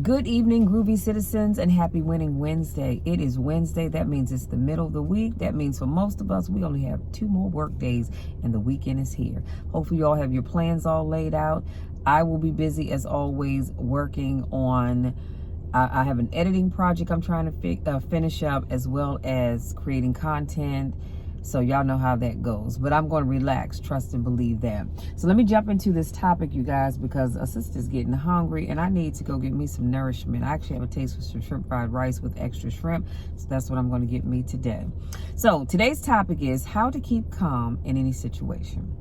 Good evening, groovy citizens, and happy Winning Wednesday. It is Wednesday. That means it's the middle of the week. That means for most of us, we only have 2 more work days and the weekend is here. Hopefully you all have your plans all laid out. I will be busy as always working on, I have an editing project I'm trying to finish up, as well as creating content. So y'all know how that goes, but I'm going to relax, trust and believe that. So let me jump into this topic, you guys, because a sister's getting hungry and I need to go get me some nourishment. I actually have a taste for some shrimp fried rice with extra shrimp. So that's what I'm going to get me today. So today's topic is how to keep calm in any situation.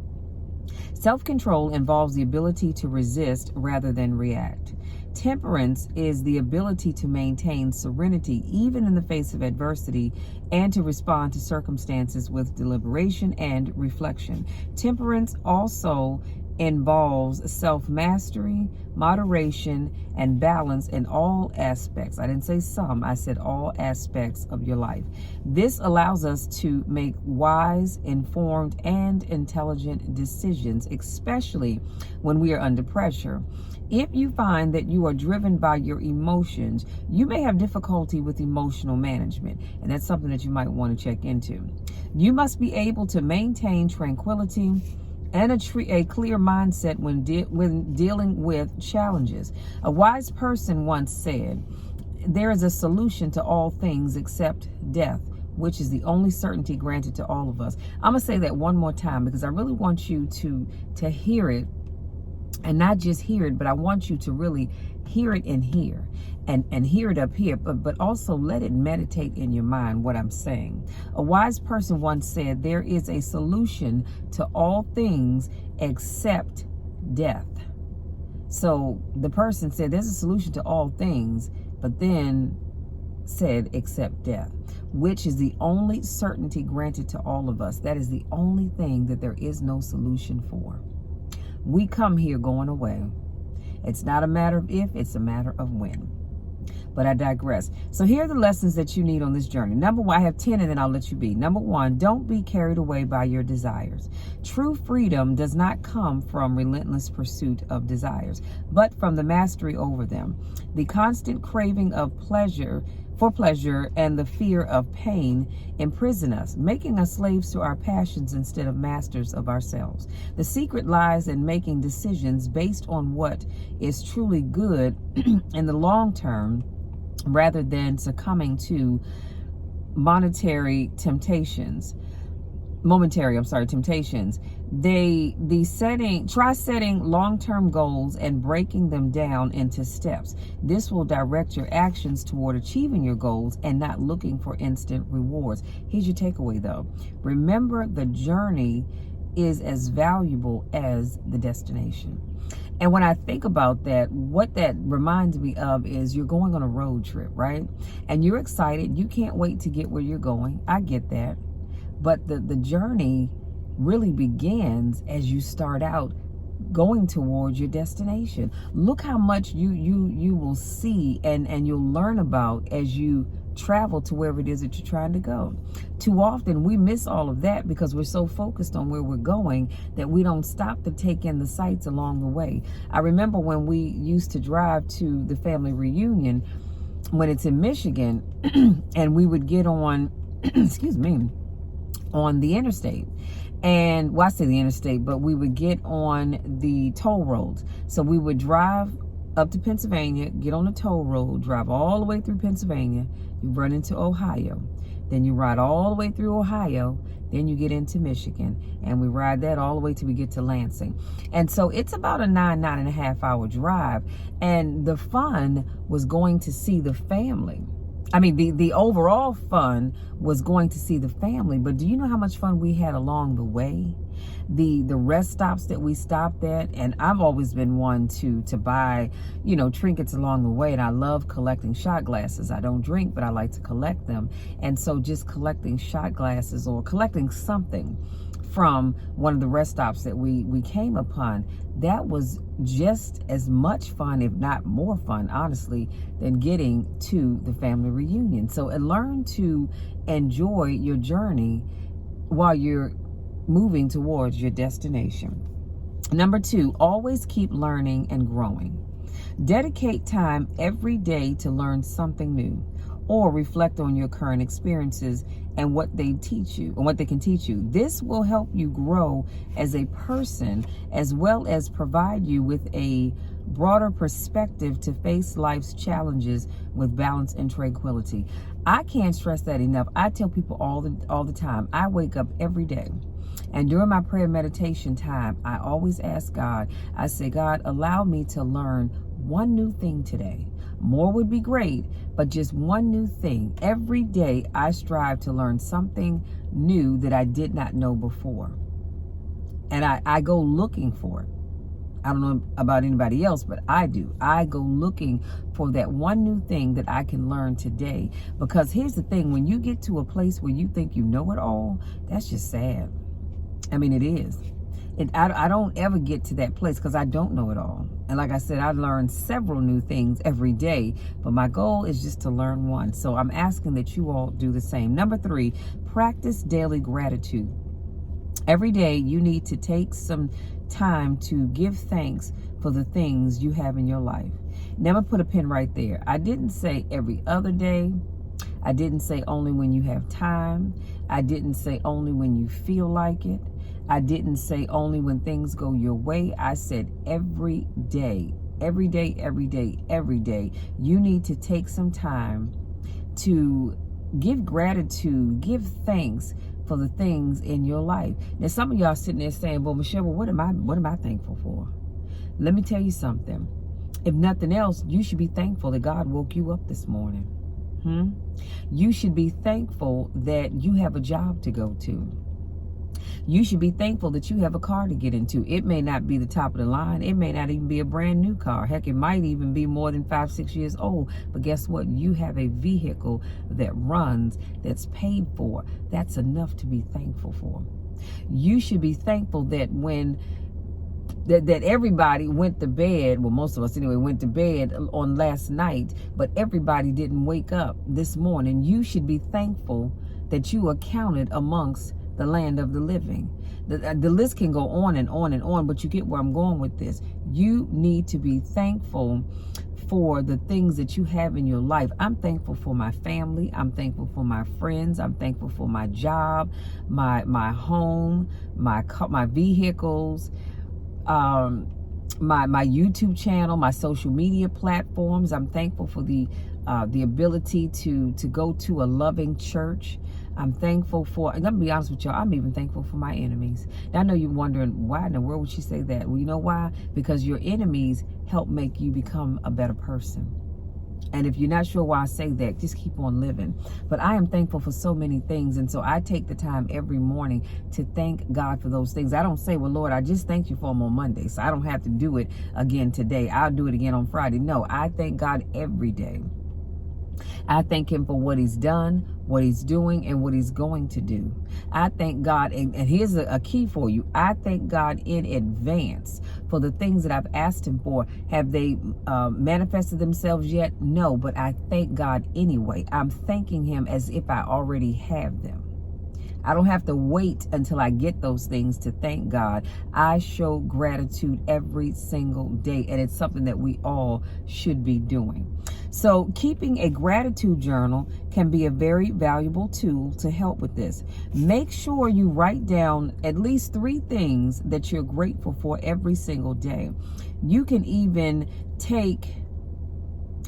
Self-control involves the ability to resist rather than react. Temperance is the ability to maintain serenity even in the face of adversity and to respond to circumstances with deliberation and reflection. Temperance also involves self-mastery, moderation, and balance in all aspects. I didn't say some, I said all aspects of your life. This allows us to make wise, informed, and intelligent decisions, especially when we are under pressure. If you find that you are driven by your emotions, you may have difficulty with emotional management, and that's something that you might want to check into. You must be able to maintain tranquility and a clear mindset when dealing with challenges. A wise person once said, "There is a solution to all things except death, which is the only certainty granted to all of us." I'm going to say that one more time because I really want you to hear it, and not just hear it, but I want you to really hear it in here and hear it up here, but also let it meditate in your mind what I'm saying. A wise person once said, "There is a solution to all things except death." So the person said there's a solution to all things, but then said except death, which is the only certainty granted to all of us. That is the only thing that there is no solution for. We come here going away. It's not a matter of if, it's a matter of when. But I digress. So here are the lessons that you need on this journey. Number one, I have 10 and then I'll let you be. Number one, don't be carried away by your desires. True freedom does not come from relentless pursuit of desires, but from the mastery over them. The constant craving of pleasure and the fear of pain imprison us, making us slaves to our passions instead of masters of ourselves. The secret lies in making decisions based on what is truly good in the long term, rather than succumbing to momentary temptations. Try setting long-term goals and breaking them down into steps. This will direct your actions toward achieving your goals and not looking for instant rewards. Here's your takeaway though. Remember, the journey is as valuable as the destination. And when I think about that, what that reminds me of is you're going on a road trip, right? And you're excited. You can't wait to get where you're going. I get that. But the journey really begins as you start out going towards your destination. Look how much you will see and you'll learn about as you travel to wherever it is that you're trying to go. Too often we miss all of that because we're so focused on where we're going that we don't stop to take in the sights along the way. I remember when we used to drive to the family reunion when it's in Michigan and we would get on, excuse me, on the interstate. And well, I say the interstate, but we would get on the toll roads. So we would drive up to Pennsylvania, get on the toll road, drive all the way through Pennsylvania, you run into Ohio. Then you ride all the way through Ohio, then you get into Michigan, and we ride that all the way till we get to Lansing. And so it's about a 9.5 hour drive. And the fun was going to see the family. I mean, the overall fun was going to see the family, but do you know how much fun we had along the way? The rest stops that we stopped at, and I've always been one to buy, trinkets along the way, and I love collecting shot glasses. I don't drink, but I like to collect them. And so just collecting shot glasses or collecting something from one of the rest stops that we came upon, that was just as much fun, if not more fun, honestly, than getting to the family reunion. So learn to enjoy your journey while you're moving towards your destination. Number two, always keep learning and growing. Dedicate time every day to learn something new or reflect on your current experiences and what they teach you and what they can teach you. This will help you grow as a person as well as provide you with a broader perspective to face life's challenges with balance and tranquility. I can't stress that enough. I tell people all the time, I wake up every day, and during my prayer meditation time, I always ask God, I say, God, allow me to learn one new thing today. More would be great, but just one new thing. Every day I strive to learn something new that I did not know before. And I go looking for it. I don't know about anybody else, but I do. I go looking for that one new thing that I can learn today. Because here's the thing, when you get to a place where you think you know it all, that's just sad. I mean, it is. I don't ever get to that place because I don't know it all. And like I said, I learn several new things every day, but my goal is just to learn one. So I'm asking that you all do the same. Number 3, practice daily gratitude. Every day you need to take some time to give thanks for the things you have in your life. Never put a pin right there. I didn't say every other day. I didn't say only when you have time. I didn't say only when you feel like it. I didn't say only when things go your way. I said every day, every day, every day, every day. You need to take some time to give gratitude, give thanks for the things in your life. Now, some of y'all sitting there saying, well, Michelle, what am I thankful for? Let me tell you something. If nothing else, you should be thankful that God woke you up this morning. You should be thankful that you have a job to go to. You should be thankful that you have a car to get into. It may not be the top of the line. It may not even be a brand new car. Heck, it might even be more than 5-6 years old. But guess what? You have a vehicle that runs, that's paid for. That's enough to be thankful for. You should be thankful that when that everybody went to bed, well, most of us anyway, went to bed on last night, but everybody didn't wake up this morning. You should be thankful that you are counted amongst the land of the living. The list can go on and on and on, but you get where I'm going with this. You need to be thankful for the things that you have in your life. I'm thankful for my family. I'm thankful for my friends. I'm thankful for my job, my home, my vehicles, my YouTube channel, my social media platforms. I'm thankful for the ability to go to a loving church. I'm thankful for, and let me be honest with y'all, I'm even thankful for my enemies. Now, I know you're wondering, why in the world would she say that? Well, you know why? Because your enemies help make you become a better person. And if you're not sure why I say that, just keep on living. But I am thankful for so many things. And so I take the time every morning to thank God for those things. I don't say, well, Lord, I just thank you for them on Monday, so I don't have to do it again today. I'll do it again on Friday. No, I thank God every day. I thank him for what he's done, what he's doing, and what he's going to do. I thank God, and here's a key for you. I thank God in advance for the things that I've asked him for. Have they manifested themselves yet? No, but I thank God anyway. I'm thanking him as if I already have them. I don't have to wait until I get those things to thank God. I show gratitude every single day, and it's something that we all should be doing. So keeping a gratitude journal can be a very valuable tool to help with this. Make sure you write down at least 3 things that you're grateful for every single day. You can even take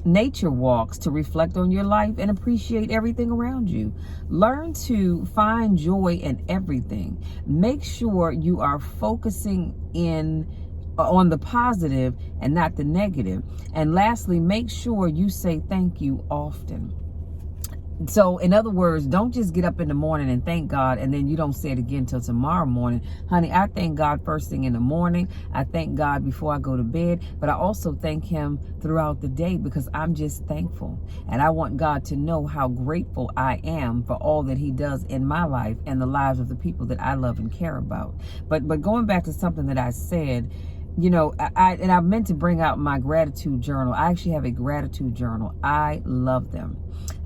nature walks to reflect on your life and appreciate everything around you. Learn to find joy in everything. Make sure you are focusing on the positive and not the negative. And lastly, make sure you say thank you often. So in other words, don't just get up in the morning and thank God and then you don't say it again till tomorrow morning. Honey, I thank God first thing in the morning. I thank God before I go to bed, but I also thank him throughout the day because I'm just thankful. And I want God to know how grateful I am for all that he does in my life and the lives of the people that I love and care about. But going back to something that I said, you know, I meant to bring out my gratitude journal. I actually have a gratitude journal. I love them.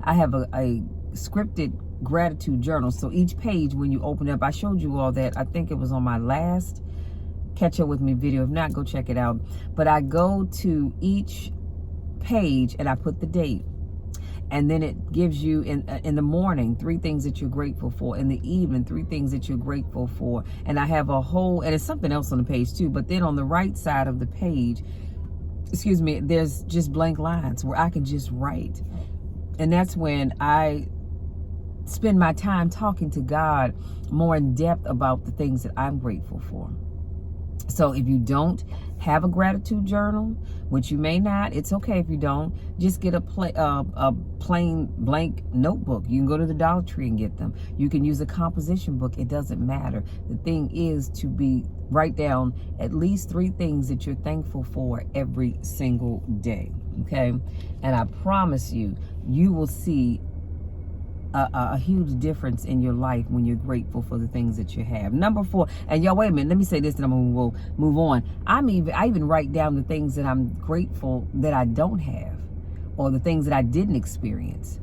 I have a scripted gratitude journal. So each page, when you open up, I showed you all that. I think it was on my last catch up with me video. If not, go check it out. But I go to each page and I put the date. And then it gives you in the morning 3 things that you're grateful for. In the evening, 3 things that you're grateful for. And I have a whole, and it's something else on the page too. But then on the right side of the page, excuse me, there's just blank lines where I can just write. And that's when I spend my time talking to God more in depth about the things that I'm grateful for. So if you don't have a gratitude journal, which you may not, it's okay if you don't. Just get a plain blank notebook. You can go to the Dollar Tree and get them. You can use a composition book. It doesn't matter. The thing is to write down at least 3 things that you're thankful for every single day. Okay? And I promise you, you will see a huge difference in your life when you're grateful for the things that you have. Number 4, and y'all, wait a minute, let me say this and I'm gonna move on. I even write down the things that I'm grateful that I don't have, or the things that I didn't experience.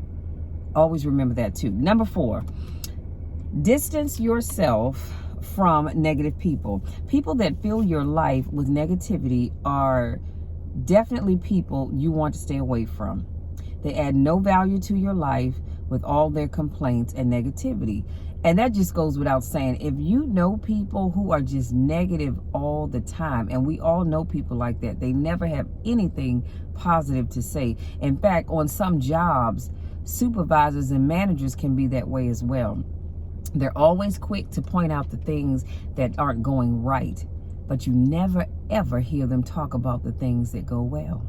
Always remember that too. Number 4, distance yourself from negative people. People that fill your life with negativity are definitely people you want to stay away from. They add no value to your life with all their complaints and negativity. And that just goes without saying. If you know people who are just negative all the time, and we all know people like that, they never have anything positive to say. In fact, on some jobs, supervisors and managers can be that way as well. They're always quick to point out the things that aren't going right, but you never ever hear them talk about the things that go well.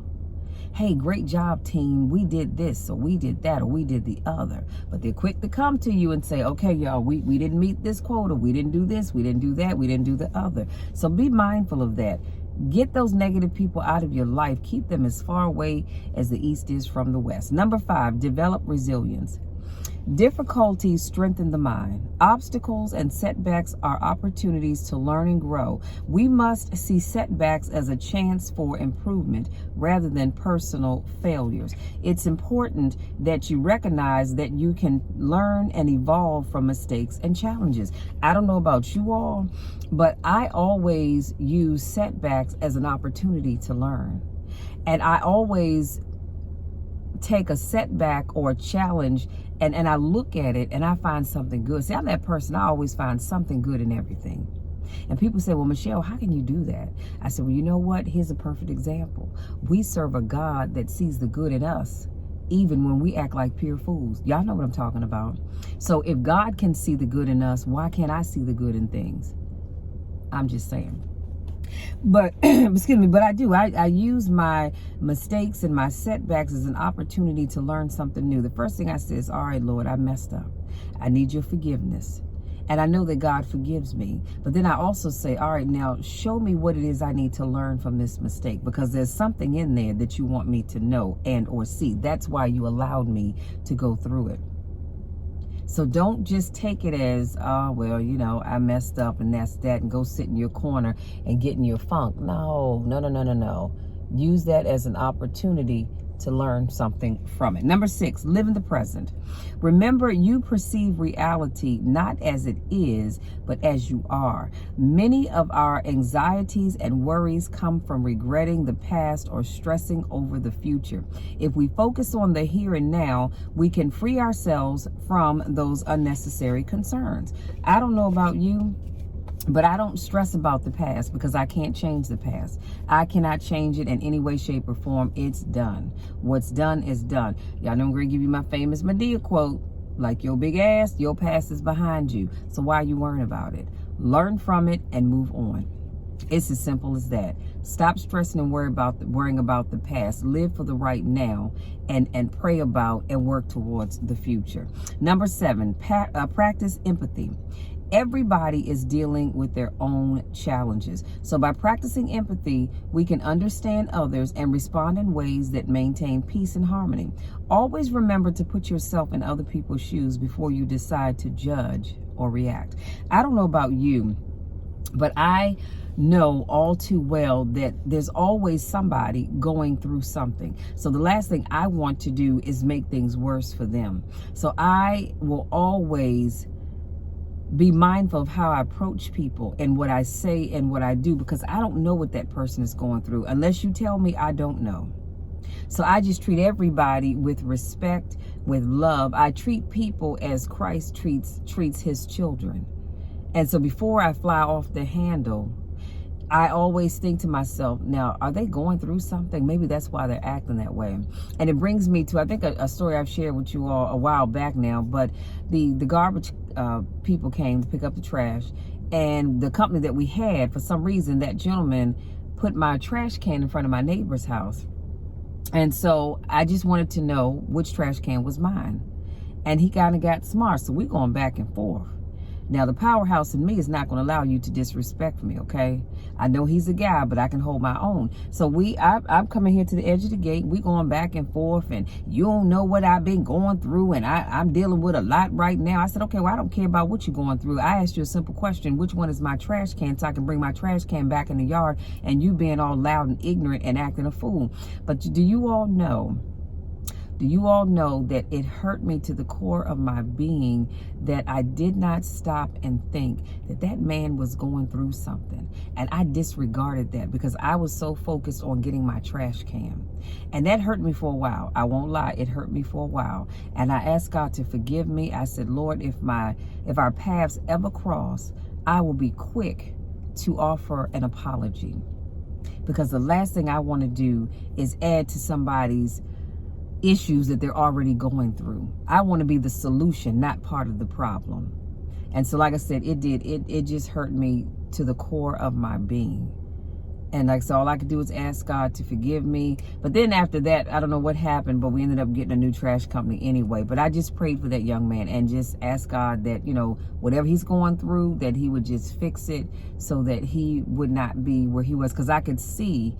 Hey, great job, team. We did this, or we did that, or we did the other. But they're quick to come to you and say, okay, y'all, we didn't meet this quota. We didn't do this. We didn't do that. We didn't do the other. So be mindful of that. Get those negative people out of your life. Keep them as far away as the east is from the west. Number 5, develop resilience. Difficulties strengthen the mind. Obstacles and setbacks are opportunities to learn and grow. We must see setbacks as a chance for improvement rather than personal failures. It's important that you recognize that you can learn and evolve from mistakes and challenges. I don't know about you all, but I always use setbacks as an opportunity to learn. And I always take a setback or a challenge and I look at it and I find something good. See, I'm that person. I always find something good in everything. And people say, well, Michelle, how can you do that? I said, well, you know what? Here's a perfect example. We serve a God that sees the good in us, even when we act like pure fools. Y'all know what I'm talking about. So if God can see the good in us, why can't I see the good in things? I'm just saying. But excuse me, but I do. I use my mistakes and my setbacks as an opportunity to learn something new. The first thing I say is, all right, Lord, I messed up. I need your forgiveness. And I know that God forgives me. But then I also say, all right, now show me what it is I need to learn from this mistake, because there's something in there that you want me to know and or see. That's why you allowed me to go through it. So don't just take it as, oh, well, you know, I messed up and that's that, and go sit in your corner and get in your funk. No. Use that as an opportunity to learn something from it. Number 6, live in the present. Remember, you perceive reality not as it is, but as you are. Many of our anxieties and worries come from regretting the past or stressing over the future. If we focus on the here and now, we can free ourselves from those unnecessary concerns. I don't know about you, but I don't stress about the past because I can't change the past. I cannot change it in any way, shape, or form. It's done. What's done is done. Y'all know I'm going to give you my famous Medea quote, like your big ass, your past is behind you. So why are you worrying about it? Learn from it and move on. It's as simple as that. Stop stressing and worrying about the past. Live for the right now and pray about and work towards the future. Number 7, practice empathy. Everybody is dealing with their own challenges. So by practicing empathy, we can understand others and respond in ways that maintain peace and harmony. Always remember to put yourself in other people's shoes before you decide to judge or react. I don't know about you, but I know all too well that there's always somebody going through something. So the last thing I want to do is make things worse for them. So I will always be mindful of how I approach people and what I say and what I do, because I don't know what that person is going through. Unless you tell me, I don't know. So I just treat everybody with respect, with love. I treat people as Christ treats his children. And so before I fly off the handle, I always think to myself, now, are they going through something? Maybe that's why they're acting that way. And it brings me to, I think, a story I've shared with you all a while back now, but the garbage people came to pick up the trash, and the company that we had, for some reason, that gentleman put my trash can in front of my neighbor's house. And so I just wanted to know which trash can was mine. And he kind of got smart, so we're going back and forth. Now, the powerhouse in me is not going to allow you to disrespect me, okay? I know he's a guy, but I can hold my own. So I'm coming here to the edge of the gate. We going back and forth, and you don't know what I've been going through, and I'm dealing with a lot right now. I said, okay, well, I don't care about what you're going through. I asked you a simple question. Which one is my trash can, so I can bring my trash can back in the yard, and you being all loud and ignorant and acting a fool. But do you all know that it hurt me to the core of my being that I did not stop and think that that man was going through something? And I disregarded that because I was so focused on getting my trash can. And that hurt me for a while. I won't lie, it hurt me for a while. And I asked God to forgive me. I said, Lord, if our paths ever cross, I will be quick to offer an apology. Because the last thing I want to do is add to somebody's issues that they're already going through. I want to be the solution, not part of the problem. And so, like I said, it just hurt me to the core of my being. And like, so all I could do is ask God to forgive me. But then after that, I don't know what happened, but we ended up getting a new trash company anyway. But I just prayed for that young man and just asked God that, whatever he's going through, that he would just fix it so that he would not be where he was. Because I could see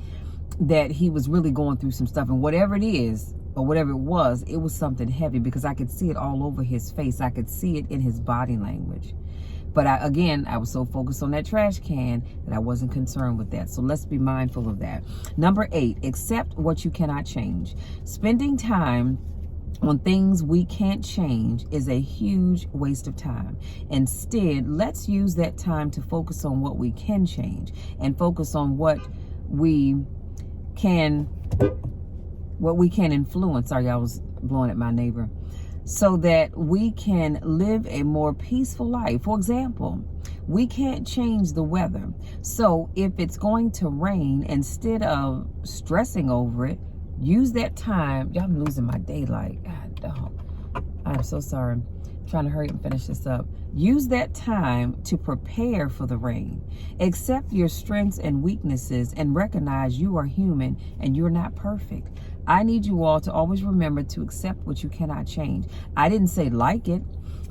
that he was really going through some stuff. And whatever it is, or whatever it was something heavy, because I could see it all over his face. I could see it in his body language. But I was so focused on that trash can that I wasn't concerned with that. So let's be mindful of that. Number 8, accept what you cannot change. Spending time on things we can't change is a huge waste of time. Instead, let's use that time to focus on what we can change and focus on what we can influence. Sorry, I was blowing at my neighbor. So that we can live a more peaceful life. For example, we can't change the weather. So if it's going to rain, instead of stressing over it, use that time. Y'all, I'm losing my daylight. God, dog. I'm so sorry. I'm trying to hurry up and finish this up. Use that time to prepare for the rain. Accept your strengths and weaknesses and recognize you are human and you're not perfect. I need you all to always remember to accept what you cannot change. I didn't say like it,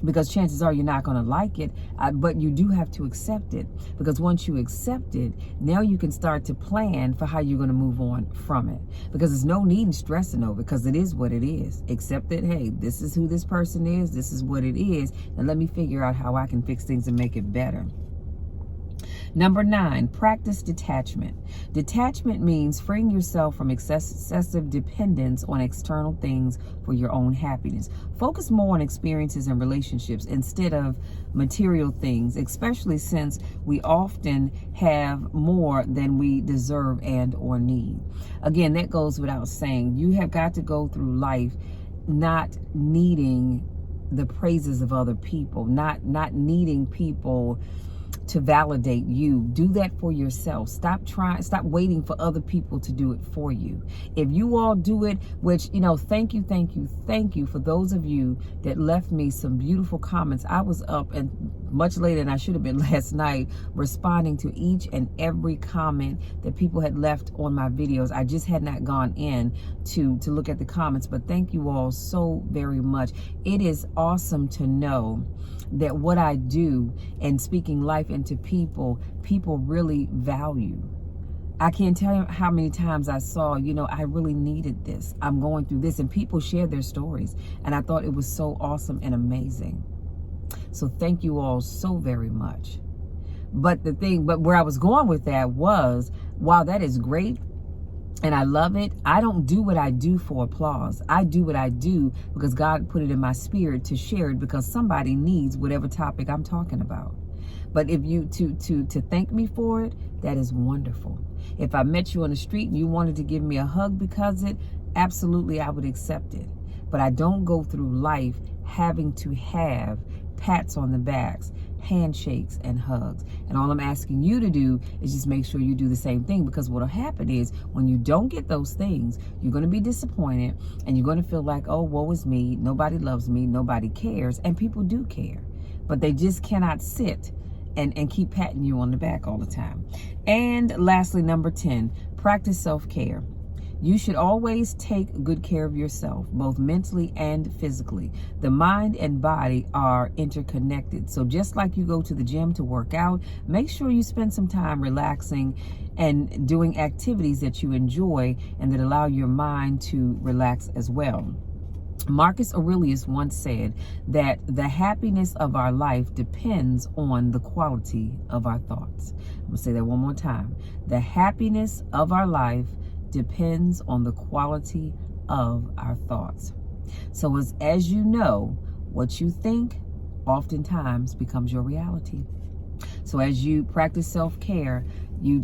because chances are you're not going to like it, but you do have to accept it, because once you accept it, now you can start to plan for how you're going to move on from it, because there's no need in stressing over it, because it is what it is. Accept that, hey, this is who this person is, this is what it is, and let me figure out how I can fix things and make it better. Number 9, practice detachment. Detachment means freeing yourself from excessive dependence on external things for your own happiness. Focus more on experiences and relationships instead of material things, especially since we often have more than we deserve and or need. Again, that goes without saying. You have got to go through life not needing the praises of other people, not needing people to validate you. Do that for yourself. Stop waiting for other people to do it for you. If you all do it, which, thank you for those of you that left me some beautiful comments. I was up and much later than I should have been last night, responding to each and every comment that people had left on my videos. I just had not gone in to look at the comments, but thank you all so very much. It is awesome to know that what I do and speaking life into people really value. I can't tell you how many times I saw, I really needed this. I'm going through this, and people share their stories. And I thought it was so awesome and amazing. So thank you all so very much. But where I was going with that was, while that is great, And I love it. I don't do what I do for applause. I do what I do because God put it in my spirit to share it, because somebody needs whatever topic I'm talking about. But if you to thank me for it, that is wonderful. If I met you on the street and you wanted to give me a hug because it, absolutely I would accept it. But I don't go through life having to have pats on the backs, handshakes, and hugs. And all I'm asking you to do is just make sure you do the same thing, because what'll happen is when you don't get those things, you're going to be disappointed and you're going to feel like, oh, woe is me, nobody loves me, nobody cares. And people do care, but they just cannot sit and keep patting you on the back all the time. And lastly, number 10, practice self-care. You should always take good care of yourself, both mentally and physically. The mind and body are interconnected. So just like you go to the gym to work out, make sure you spend some time relaxing and doing activities that you enjoy and that allow your mind to relax as well. Marcus Aurelius once said that the happiness of our life depends on the quality of our thoughts. I'm going to say that one more time. The happiness of our life depends on the quality of our thoughts. So as you know, what you think oftentimes becomes your reality. So as you practice self-care,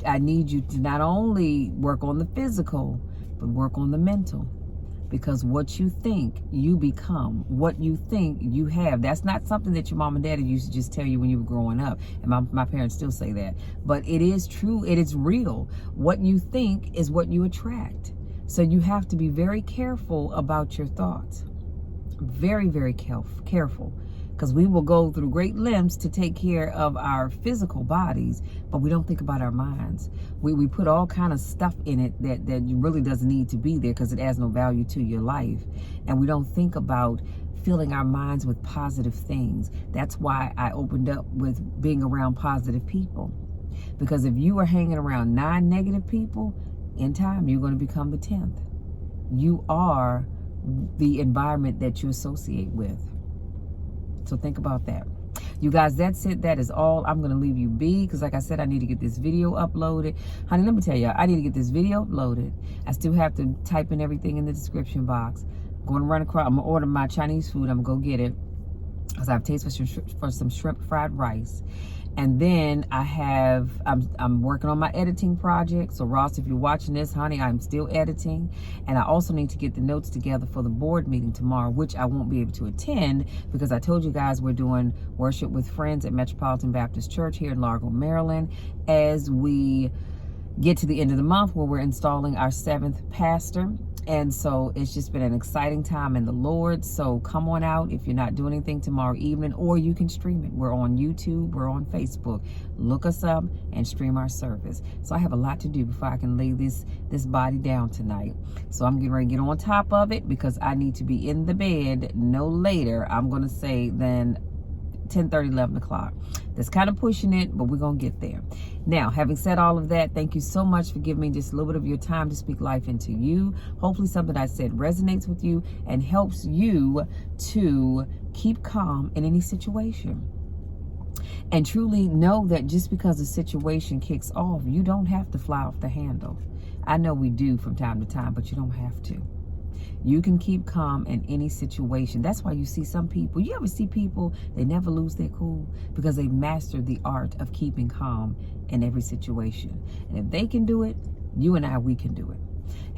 I need you to not only work on the physical, but work on the mental. Because what you think, you become. What you think, you have. That's not something that your mom and daddy used to just tell you when you were growing up. And my parents still say that. But it is true. It is real. What you think is what you attract. So you have to be very careful about your thoughts. Very, very careful. Because we will go through great lengths to take care of our physical bodies, but we don't think about our minds. We put all kind of stuff in it that really doesn't need to be there because it adds no value to your life. And we don't think about filling our minds with positive things. That's why I opened up with being around positive people. Because if you are hanging around 9 negative people, in time you're going to become the 10th. You are the environment that you associate with. So think about that. You guys, that's it. That is all. I'm going to leave you be because, like I said, I need to get this video uploaded. Honey, let me tell you, I need to get this video uploaded. I still have to type in everything in the description box. I'm going to run across. I'm going to order my Chinese food. I'm going to go get it because I have taste for some shrimp fried rice. And then I'm working on my editing project. So Ross, if you're watching this, honey, I'm still editing. And I also need to get the notes together for the board meeting tomorrow, which I won't be able to attend because I told you guys we're doing worship with friends at Metropolitan Baptist Church here in Largo, Maryland, as we get to the end of the month where we're installing our 7th pastor. And so it's just been an exciting time in the Lord. So come on out if you're not doing anything tomorrow evening, or you can stream it. We're on YouTube, we're on Facebook. Look us up and stream our service. So I have a lot to do before I can lay this body down tonight. So I'm getting ready to get on top of it because I need to be in the bed no later, I'm going to say, than 10:30, 11 o'clock. That's kind of pushing it, but we're going to get there. Now, having said all of that, thank you so much for giving me just a little bit of your time to speak life into you. Hopefully something I said resonates with you and helps you to keep calm in any situation. And truly know that just because the situation kicks off, you don't have to fly off the handle. I know we do from time to time, but you don't have to. You can keep calm in any situation. That's why you see some people, you ever see people, they never lose their cool because they've mastered the art of keeping calm in every situation. And if they can do it, you and I, we can do it.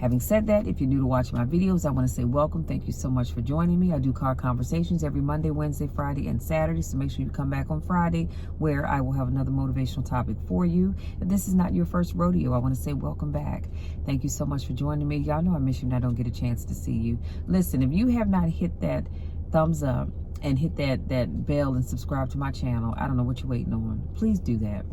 Having said that, if you're new to watching my videos, I want to say welcome. Thank you so much for joining me. I do car conversations every Monday, Wednesday, Friday, and Saturday. So make sure you come back on Friday where I will have another motivational topic for you. If this is not your first rodeo, I want to say welcome back. Thank you so much for joining me. Y'all know I miss you and I don't get a chance to see you. Listen, if you have not hit that thumbs up and hit that bell and subscribe to my channel, I don't know what you're waiting on. Please do that.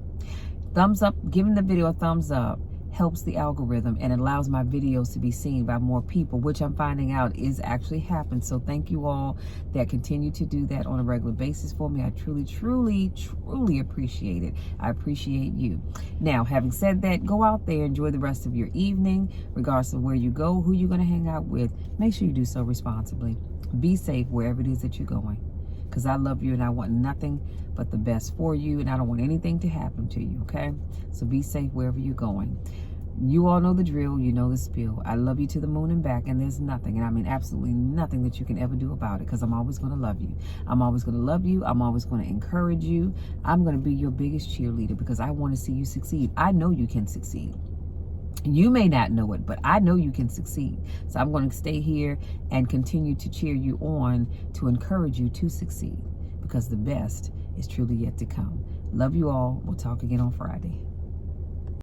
Thumbs up, giving the video a thumbs up helps the algorithm and allows my videos to be seen by more people, which I'm finding out is actually happening. So thank you all that continue to do that on a regular basis for me. I truly, truly, truly appreciate it. I appreciate you. Now, having said that, go out there, enjoy the rest of your evening, regardless of where you go, who you're going to hang out with. Make sure you do so responsibly. Be safe wherever it is that you're going, because I love you and I want nothing but the best for you, and I don't want anything to happen to you, okay? So be safe wherever you're going. You all know the drill. You know the spiel. I love you to the moon and back, and there's nothing, and I mean absolutely nothing that you can ever do about it, because I'm always going to love you. I'm always going to love you. I'm always going to encourage you. I'm going to be your biggest cheerleader, because I want to see you succeed. I know you can succeed. You may not know it, but I know you can succeed. So I'm going to stay here and continue to cheer you on, to encourage you to succeed, because the best is truly yet to come. Love you all. We'll talk again on Friday.